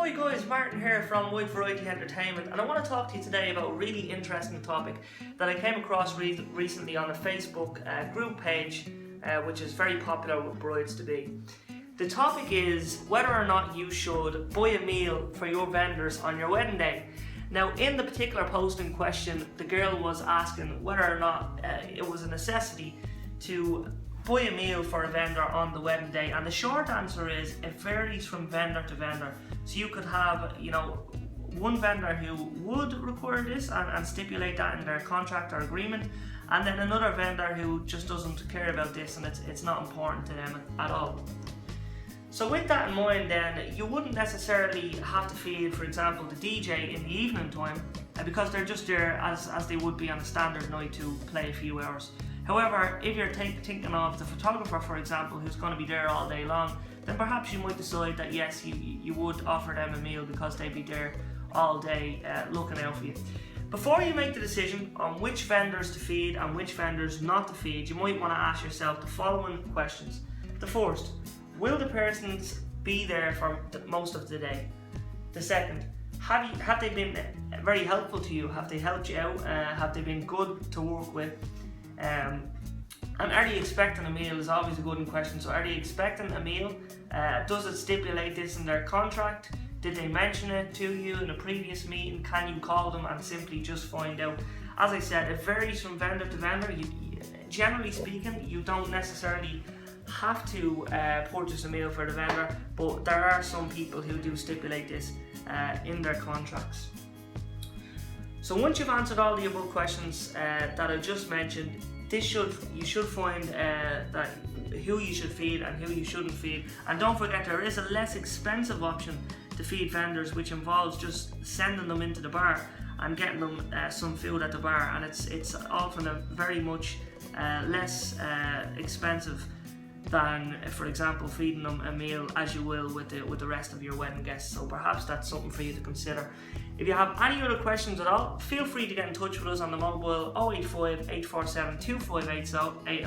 Hi guys, Martin here from Wide Variety Entertainment, and I want to talk to you today about a really interesting topic that I came across recently on a Facebook group page which is very popular with brides-to-be. The topic is whether or not you should buy a meal for your vendors on your wedding day. Now, in the particular post in question, the girl was asking whether or not it was a necessity to buy a meal for a vendor on the wedding day, and the short answer is it varies from vendor to vendor. So you could have, one vendor who would require this and stipulate that in their contract or agreement, and then another vendor who just doesn't care about this and it's not important to them at all. So with that in mind, then, you wouldn't necessarily have to feed, for example, the DJ in the evening time because they're just there as they would be on a standard night to play a few hours. However, if you're thinking of the photographer, for example, who's going to be there all day long, then perhaps you might decide that yes, you would offer them a meal because they'd be there all day looking out for you. Before you make the decision on which vendors to feed and which vendors not to feed, you might want to ask yourself the following questions. The first, will the persons be there for most of the day? The second, have they been very helpful to you? Have they helped you out? Have they been good to work with? And are they expecting a meal is always a good question. So are they expecting a meal? Does it stipulate this in their contract? Did they mention it to you in a previous meeting? Can you call them and simply just find out? As I said, it varies from vendor to vendor. Generally speaking, you don't necessarily have to purchase a meal for the vendor, but there are some people who do stipulate this in their contracts. So once you've answered all the above questions that I just mentioned, you should find that who you should feed and who you shouldn't feed. And don't forget, there is a less expensive option to feed vendors, which involves just sending them into the bar and getting them some food at the bar, and it's often a very much less expensive than, for example, feeding them a meal as you will with the rest of your wedding guests. So perhaps that's something for you to consider. If you have any other questions at all, feel free to get in touch with us on the mobile 085 847 2580,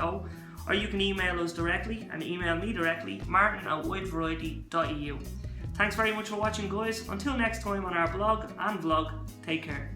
or you can email us directly and email me directly, martin@widevariety.eu. Thanks very much for watching, guys. Until next time on our blog and vlog, take care.